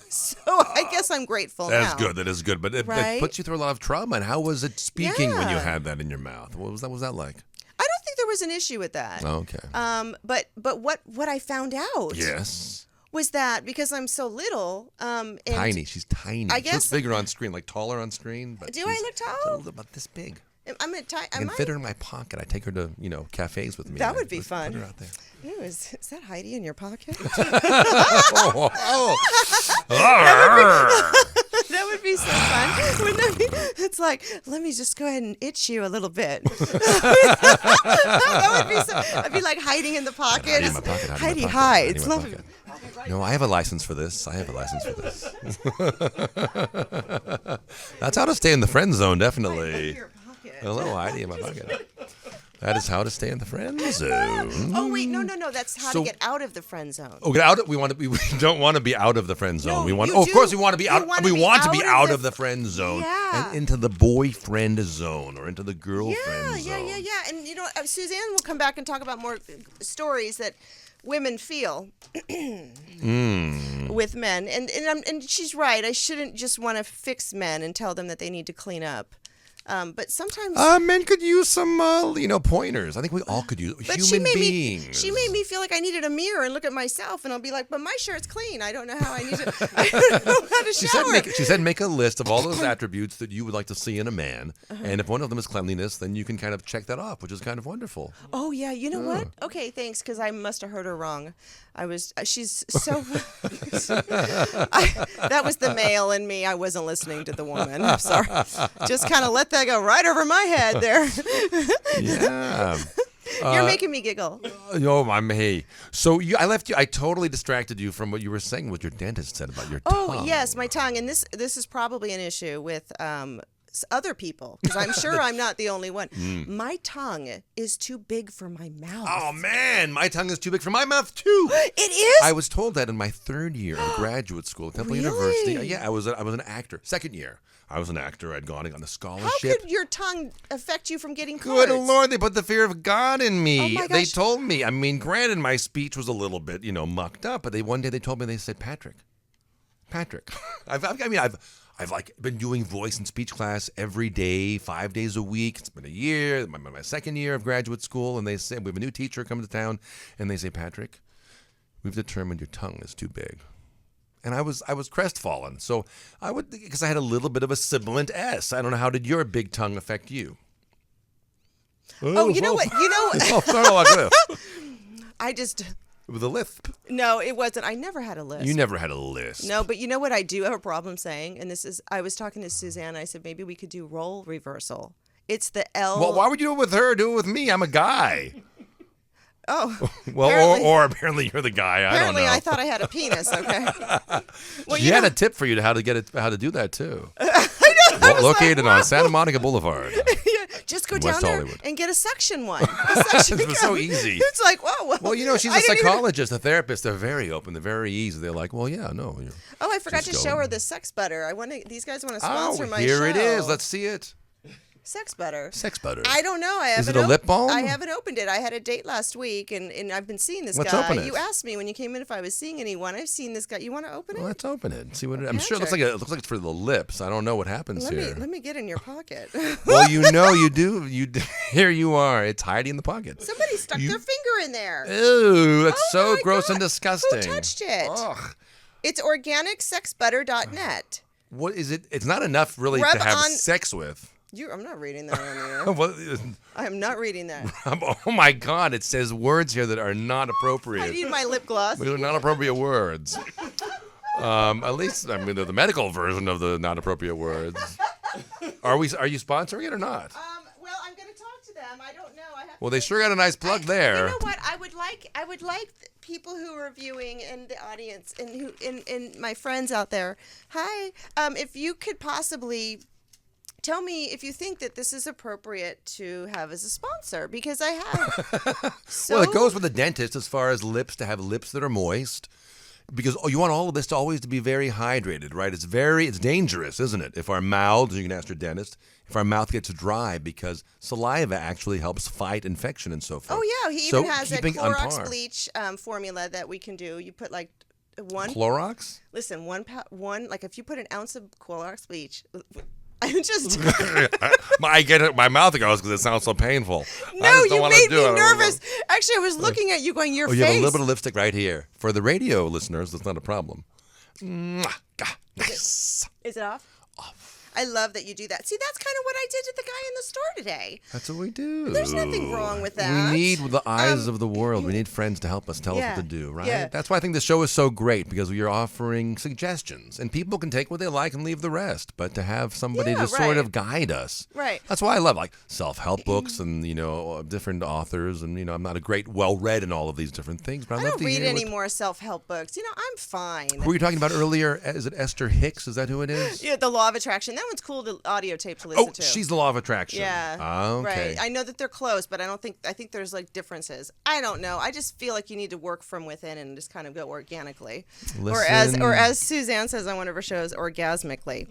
so I guess I'm grateful now. That's good. That is good. But it Right? puts you through a lot of trauma. And how was it speaking when you Yeah. had that in your mouth? What was that like? I don't think there was an issue with that. Okay. But what I found out Yes. was that because I'm so little, and Tiny. She's tiny. I She looks guess- bigger on screen, like taller on screen. But Do I she's look tall? a little about this big. I'm a tiny. I can fit her in my pocket. I take her to, cafes with me. That and would be just fun. Put her out there. Ew, is that Heidi in your pocket? Oh. That would be so fun. Wouldn't that be? It's like, let me just go ahead and itch you a little bit. That would be so. I'd be like hiding in the pocket. Heidi in my pocket. Heidi Heidi in my hides. pocket. Love it. No, I have a license for this. That's how to stay in the friend zone, definitely. Your pocket. Hello, Heidi in my pocket. That is how to stay in the friend zone. Oh wait, no. That's how So- to get out of the friend zone. Oh, get out! We don't want to be out of the friend zone. No, we want. you Oh, of course, do. we want to be You out. wanna We be want to out be of out the- of the friend zone Yeah. and into the boyfriend zone or into the girlfriend zone. Yeah. And Suzanne will come back and talk about more stories that women feel with men, and she's right. I shouldn't just want to fix men and tell them that they need to clean up. But sometimes, Men could use some, pointers. I think we all could use but human beings. she made me feel like I needed a mirror and look at myself, and I'll be like, but my shirt's clean. I don't know how I need to. I don't know how to shower. She said make a list of all those attributes that you would like to see in a man, and if one of them is cleanliness, then you can kind of check that off, which is kind of wonderful. Oh yeah, you know what? Okay, thanks, because I must have heard her wrong. She's so. That was the male in me. I wasn't listening to the woman. I'm sorry. Just kind of let that go right over my head there. Yeah. You're making me giggle. Hey. So I left you. I totally distracted you from what you were saying. What your dentist said about your tongue. Oh yes, my tongue, and this is probably an issue with other people, because I'm sure I'm not the only one. My tongue is too big for my mouth. Oh, man, my tongue is too big for my mouth, too. It is? I was told that in my third year of graduate school at Temple University. Yeah, I was an actor. Second year, I was an actor. I'd gone on a scholarship. How could your tongue affect you from getting cards? Good Lord, they put the fear of God in me. Oh, my They gosh. told me. I mean, granted, my speech was a little bit, mucked up, but one day they told me, they said, Patrick. I've like been doing voice and speech class every day, 5 days a week. It's been a year, my second year of graduate school, and they said, we have a new teacher coming to town, and they say, Patrick, we've determined your tongue is too big. And I was crestfallen. So because I had a little bit of a sibilant S. I don't know, how did your big tongue affect you? Oh, you know what? I just... With a lisp. No, it wasn't. I never had a lisp. You never had a lisp. No, but you know what I do have a problem saying? And I was talking to Suzanne. I said, maybe we could do role reversal. It's the L. Well, why would you do it with her? Do it with me. I'm a guy. Oh. Well, or apparently you're the guy. I don't know. Apparently I thought I had a penis, okay? Well, she had a tip for you how to do that, too. I know. Located on Santa Monica Boulevard. Just go West down there Hollywood. and get a suction one. It was so easy. It's like, whoa. Well, she's a psychologist, a therapist. They're very open. They're very easy. They're like, well, yeah, no. Oh, I forgot to show her the sex butter. These guys want to sponsor my show. Here it is. Let's see it. Sex butter. Sex butter. I don't know. Is it a lip balm? I haven't opened it. I had a date last week, and I've been seeing this Let's guy. open it. You asked me when you came in if I was seeing anyone. I've seen this guy. You want to open it? Well, let's open it and see what it is. I'm sure it looks like it's for the lips. I don't know what happens here. Let me get in your pocket. Well, you do. Here you are. It's Heidi in the pocket. Somebody stuck their finger in there. Ew, that's so my gross God. and disgusting. Who touched it? Ugh. It's organicsexbutter.net. What is it? It's not enough really Rub to have on- sex with. I'm not reading that on there. I am not reading that. Oh my God! It says words here that are not appropriate. I need my lip gloss. They're not appropriate words. At least the medical version of the not appropriate words. Are you sponsoring it or not? Well, I'm going to talk to them. I don't know. Well, they sure got a nice plug there. You know what? I would like people who are viewing and the audience and my friends out there. Hi, if you could possibly tell me if you think that this is appropriate to have as a sponsor, because I have. Well, it goes with the dentist as far as lips, to have lips that are moist. Because you want all of this to always be very hydrated, right? It's dangerous, isn't it? If our mouths, you can ask your dentist, if our mouth gets dry, because saliva actually helps fight infection and so forth. Oh yeah, he even has a Clorox bleach formula that we can do. You put like one Clorox. Listen, one like if you put an ounce of Clorox bleach. I'm just. I get it. My mouth goes because it sounds so painful. No, you made me nervous. Actually, I was looking at you, going, "Your face." You have a little bit of lipstick right here. For the radio listeners, that's not a problem. Nice. Is it off? Off. I love that you do that. See, that's kind of what I did to the guy in the store today. That's what we do. There's nothing wrong with that. We need the eyes of the world. We need friends to help us tell us what to do, right? Yeah. That's why I think the show is so great, because we are offering suggestions, and people can take what they like and leave the rest. But to have somebody to sort of guide us, right? That's why I love self-help books and different authors, and I'm not a great well-read in all of these different things, but I love don't to read hear any more self-help books. I'm fine. Who were you talking about earlier? Is it Esther Hicks? Is that who it is? Yeah, The Law of Attraction. That one's cool to audio tape to listen to. Oh, she's the Law of Attraction. Yeah. Okay. Right. I know that they're close, but I think there's differences. I don't know. I just feel like you need to work from within and just kind of go organically. Listen. Or as Suzanne says on one of her shows, orgasmically.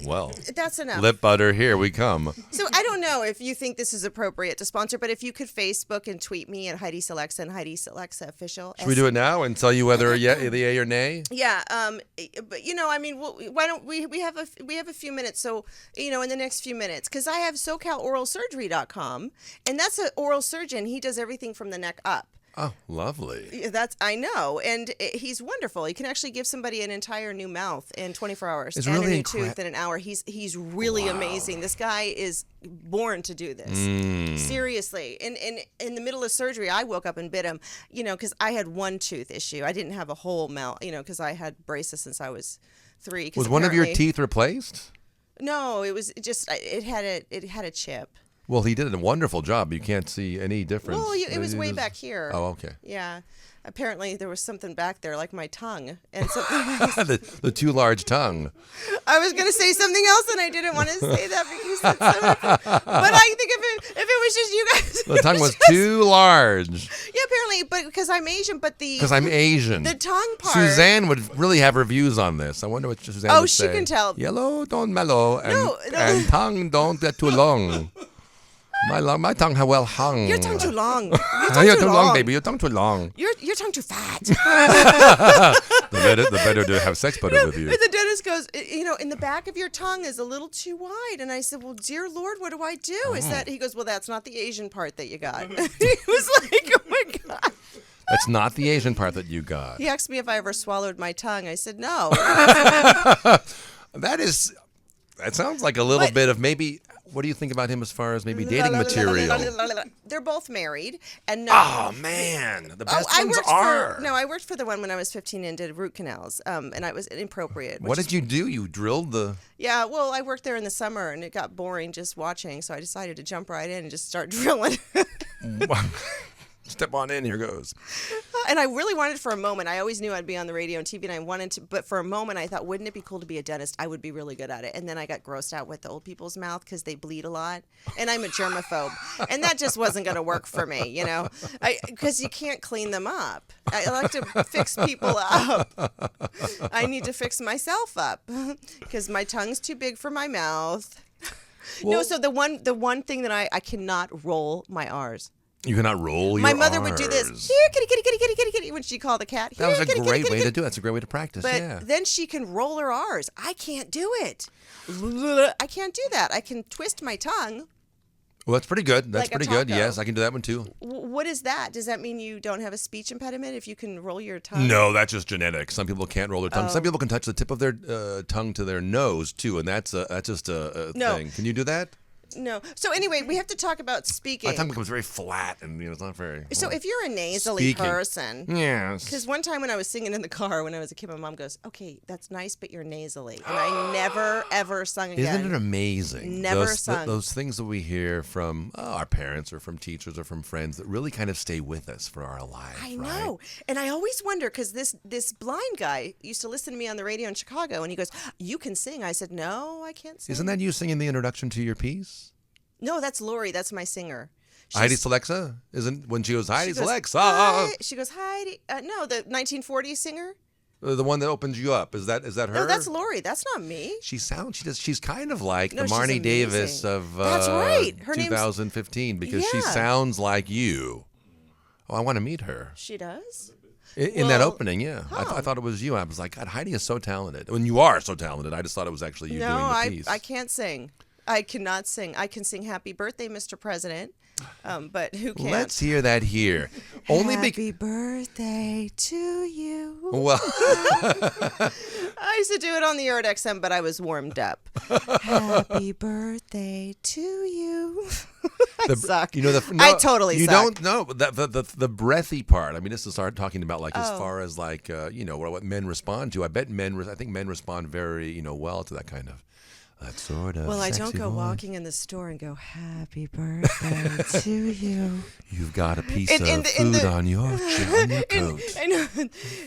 Well. That's enough. Lip butter, here we come. So I don't know if you think this is appropriate to sponsor, but if you could Facebook and tweet me at Heidi Selexa and Heidi Selexa Official. Should we do it now and tell you whether the yay or nay? Yeah, but why don't we have a few minutes? So in the next few minutes, because I have SoCalOralSurgery.com, and that's an oral surgeon. He does everything from the neck up. Oh, lovely. I know, and he's wonderful. He can actually give somebody an entire new mouth in 24 hours It's and really a new tooth in an hour. He's really amazing. This guy is born to do this. Seriously. In the middle of surgery, I woke up and bit him, because I had one tooth issue. I didn't have a whole mouth, because I had braces since I was 3. Was one of your teeth replaced? No, it was just it had a chip. Well, he did a wonderful job. You can't see any difference. Well, it was way back here. Oh, okay. Yeah. Apparently, there was something back there, like my tongue, and something. the too large tongue. I was going to say something else, and I didn't want to say that because. But I think if it was just you guys, The tongue was too large. Yeah, apparently, but because I'm Asian, Because I'm Asian. The tongue part. Suzanne would really have reviews on this. I wonder what Suzanne would say. Oh, she can tell. Yellow don't mellow, and, No. and tongue don't get too long. My tongue well hung. Your tongue too long. Your tongue too long, baby. Your tongue too long. Your tongue too fat. the better to have sex buddy with you. And the dentist goes, in the back of your tongue is a little too wide. And I said, well, dear Lord, what do I do? Is that, he goes, well, that's not the Asian part that you got. He was like, oh my God. That's not the Asian part that you got. He asked me if I ever swallowed my tongue. I said, no. That sounds like a little bit of maybe. What do you think about him as far as maybe dating material? They're both married, and oh man, the best ones are. I worked for the one when I was 15 and did root canals, and I was inappropriate. What did you do? You drilled the. Yeah, well, I worked there in the summer, and it got boring just watching, so I decided to jump right in and just start drilling. Step on in, here goes. And I really wanted for a moment. I always knew I'd be on the radio and TV, and I wanted to. But for a moment, I thought, wouldn't it be cool to be a dentist? I would be really good at it. And then I got grossed out with the old people's mouth because they bleed a lot, and I'm a germaphobe, and that just wasn't going to work for me, because you can't clean them up. I like to fix people up. I need to fix myself up because my tongue's too big for my mouth. Well, no, so the one thing that I cannot roll my R's. You cannot roll your My mother R's. would do this. Here, kitty, kitty, kitty, kitty, kitty, kitty, when she called the cat. Here, That was a kitty, great kitty, way kitty, to do it. That's a great way to practice. But then she can roll her R's. I can't do it. I can't do that. I can twist my tongue. Well, that's pretty good. That's Like a pretty good. taco. Yes, I can do that one too. What is that? Does that mean you don't have a speech impediment if you can roll your tongue? No, that's just genetic. Some people can't roll their tongue. Oh. Some people can touch the tip of their tongue to their nose too, and that's just a No. thing. Can you do that? No. So anyway, we have to talk about speaking. My tongue becomes very flat, and it's not very. So if you're a nasally Speaking. person, Yes. because one time when I was singing in the car when I was a kid, my mom goes, "Okay, that's nice, but you're nasally," and I never ever sung again. Isn't it amazing? Never those, sung. Those things that we hear from our parents or from teachers or from friends that really kind of stay with us for our lives. I know. And I always wonder, because this blind guy used to listen to me on the radio in Chicago, and he goes, "You can sing." I said, "No, I can't sing." Isn't that you singing the introduction to your piece? No, that's Lori. That's my singer. Heidi Selexa? Isn't when she goes, Heidi She goes, Selexa? "Hi." She goes, Heidi. No, the 1940s singer. The one that opens you up. Is that her? No, that's Lori. That's not me. She's kind of like No, the she's Marnie amazing. Davis of That's right. Her name's- 2015 because she Yeah. sounds like you. Oh, I want to meet her. She does? In that Well, opening, yeah. oh. I thought it was you. I was like, God, Heidi is so talented. When you are so talented, I just thought it was actually you No, doing the piece. I can't sing. I cannot sing. I can sing Happy Birthday, Mr. President, but who can't? Let's hear that here. Only Happy birthday to you. Well, I used to do it on the Erd XM, but I was warmed up. Happy birthday to you. I suck. You know, I totally you suck. don't know the breathy part. I mean, this is start talking about like as far as like what men respond to. I think men respond very well to that kind of that sort of. Well, I don't sexy go voice. walking in the store and go, "Happy birthday to you." You've got a piece In of the- food on your coat. I know.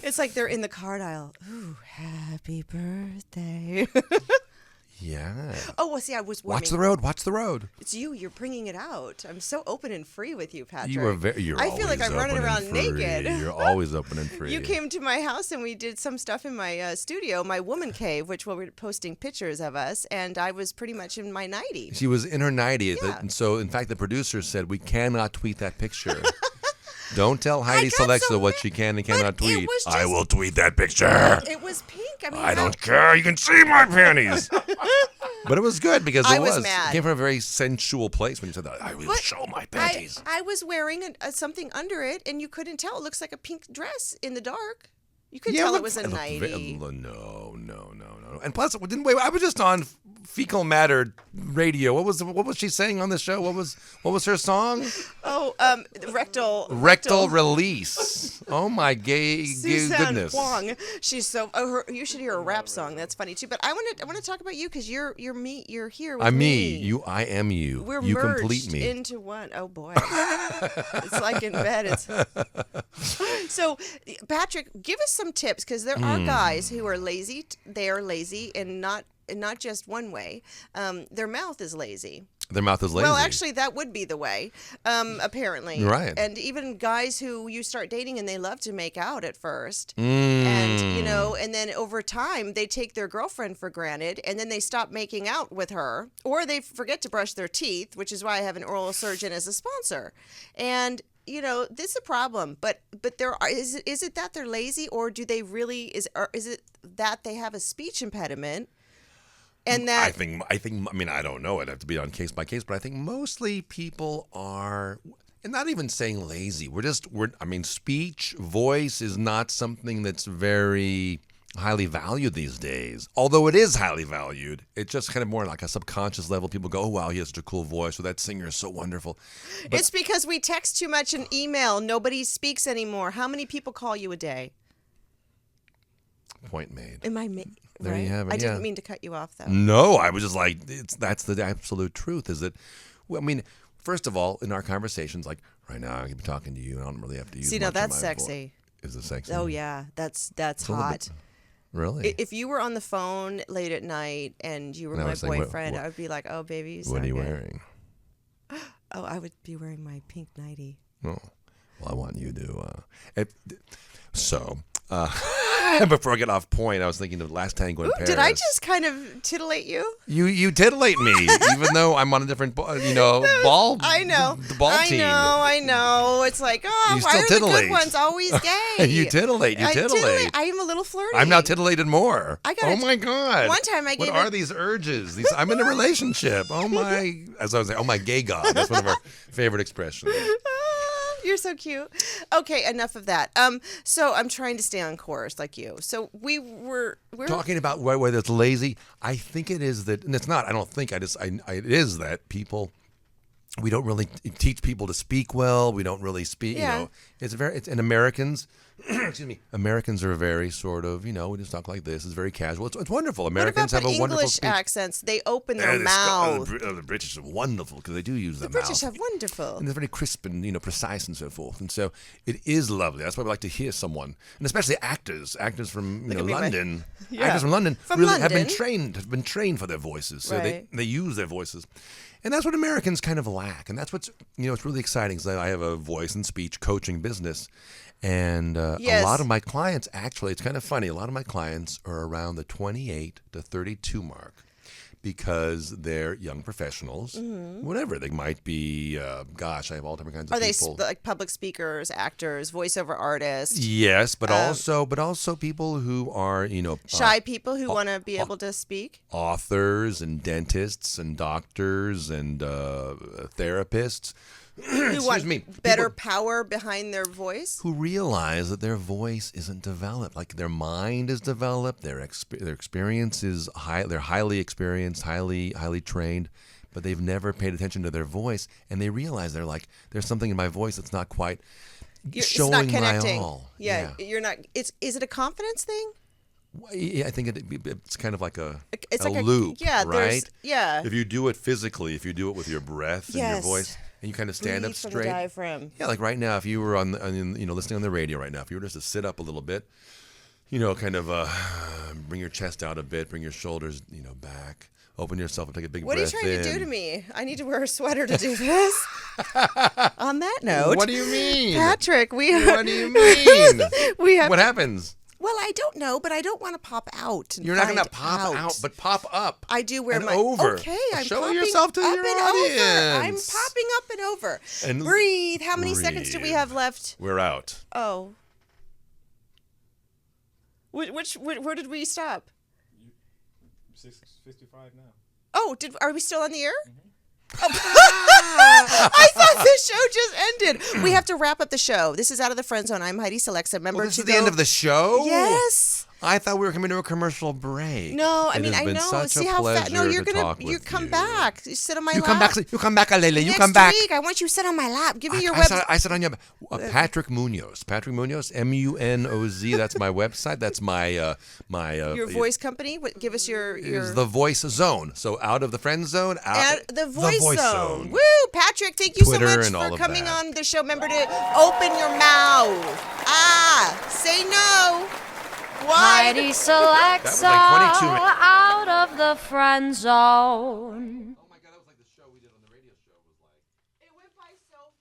It's like they're in the card aisle. Ooh, happy birthday. Yeah. Oh, well, see, I was warming. Watch the road. Watch the road. It's you. You're bringing it out. I'm so open and free with you, Patrick. You are very. You're I feel like always I'm running open around and free. naked. You're always open and free. You came to my house and we did some stuff in my studio, my woman cave, which we were posting pictures of us, and I was pretty much in my nightie. She was in her 90s. Yeah. And so, in fact, the producer said, we cannot tweet that picture. Don't tell Heidi got Selexa so what mad, she can and but cannot it tweet. was I just- will tweet that picture. It was pink. I mean, I don't care. You can see my panties. But it was good because I it was was. mad. It came from a very sensual place when you said that. I will But show my panties. I was wearing something under it, and you couldn't tell. It looks like a pink dress in the dark. You could tell it was a nightie. No. And plus, it didn't wait. I was just on fecal matter radio. What was she saying on the show? What was her song? Oh, rectal release. Oh my gay Suzanne goodness. Whang. She's so. You should hear a rap song. That's funny too. But I want to talk about you because you're me. You're here with I'm me. me. I am you. We're you merged complete me. into one. Oh boy, it's like in bed. So, Patrick, give us some tips because there are guys who are lazy. They are lazy, and not just one way. Their mouth is lazy. Their mouth is lazy. Well, actually, that would be the way, apparently. Right. And even guys who you start dating and they love to make out at first. And, and then over time, they take their girlfriend for granted and then they stop making out with her or they forget to brush their teeth, which is why I have an oral surgeon as a sponsor. And, this is a problem. But is it that they're lazy or do they really, is it that they have a speech impediment? And that I mean, I don't know. It'd have to be on case by case, but I think mostly people are, and not even saying lazy. Speech, voice is not something that's very highly valued these days. Although it is highly valued, it's just kind of more like a subconscious level. People go, oh, wow, he has such a cool voice, or that singer is so wonderful. But it's because we text too much and email. Nobody speaks anymore. How many people call you a day? Point made. Am I There right? you have it. I yeah. didn't mean to cut you off, though. No, I was just like, that's the absolute truth. Is that, first of all, in our conversations, like right now, I can be talking to you, and I don't really have to use. See, now that's sexy. Is it sexy? Oh yeah, that's hot. Really? If you were on the phone late at night and you were my boyfriend, I would be like, "Oh, baby, what are you wearing?" Oh, I would be wearing my pink nightie. Oh, well, I want you to. Before I get off point, I was thinking of the last tango in Paris. Did I just kind of titillate you? You titillate me, even though I'm on a different, ball. I know. The ball team. I know. It's like, why are the good ones always gay? You titillate. I am a little flirty. I'm now titillated more. Oh my God. One time I gave What are these urges? I'm in a relationship. Oh my, as I was saying, oh my gay God. That's one of our favorite expressions. You're so cute. Okay, enough of that. So I'm trying to stay on course like you. So we're talking about whether it's lazy. I think it is that, and it's not. I don't think. It is that people. We don't really teach people to speak well. We don't really speak. Yeah. And Americans. Excuse me. Americans are very sort of, we just talk like this. It's very casual. It's wonderful. Americans have a wonderful English speech. accents? They open their mouth. The British are wonderful because they do use their mouth. The British have wonderful. And they're very crisp and precise and so forth. And so it is lovely. That's why we like to hear someone, and especially actors from London. Actors from London have been trained for their voices. So they use their voices. And that's what Americans kind of lack. And that's what's it's really exciting because I have a voice and speech coaching business. And a lot of my clients, actually, it's kind of funny. A lot of my clients are around the 28 to 32 mark because they're young professionals. Mm-hmm. Whatever. They might be, I have all different kinds of people. Are they like public speakers, actors, voiceover artists? Yes, but also people who are, shy people who want to be able to speak? Authors and dentists and doctors and therapists. Who want better power behind their voice? Who realize that their voice isn't developed. Like their mind is developed, their experience is high, they're highly experienced, highly trained, but they've never paid attention to their voice, and they realize they're like, there's something in my voice that's not quite showing it's not connecting. my all. Yeah, you're not. Is it a confidence thing? I think it's kind of like a like loop, right? Yeah. If you do it physically, if you do it with your breath and your voice, and you kind of stand up straight. straight. From the diaphragm. Yeah, like right now, if you were listening on the radio right now, if you were just to sit up a little bit, kind of bring your chest out a bit, bring your shoulders, back, open yourself and take a big breath in. What are you trying to do to me? I need to wear a sweater to do this. On that note. What do you mean? Patrick, What do you mean? What happens? Well, I don't know, but I don't want to pop out. You're not going to pop out, but pop up. I do wear and my over. Okay, I'm Show popping yourself to up your and audience. Over. I'm popping up and over. And breathe. How many seconds do we have left? We're out. Oh. Where did we stop? 6:55 now. Oh, are we still on the air? Mm-hmm. Oh. I thought the show just ended. We have to wrap up the show. This is Out of the Friend Zone. I'm Heidi Selexa. Member this is the end of the show? Yes. I thought we were coming to a commercial break. No, I It mean, has I been know. Such See a how fast? pleasure No, you're to gonna. talk You with come you. back. You sit on my You lap. come back. You come back, Alele. You Next come back. week, I want you to sit on my lap. Give me your I website. said on your Patrick Munoz. Patrick Munoz. Munoz. That's my website. That's my Your voice company. Give us your. Is the Voice Zone. So out of the friend zone. Out And the voice Zone. zone. Woo, Patrick! Thank you Twitter so much and all for of coming that. on the show. Remember to open your mouth. Say no. Why? Heidi Selexa That was like 22 minutes. out of the friend zone.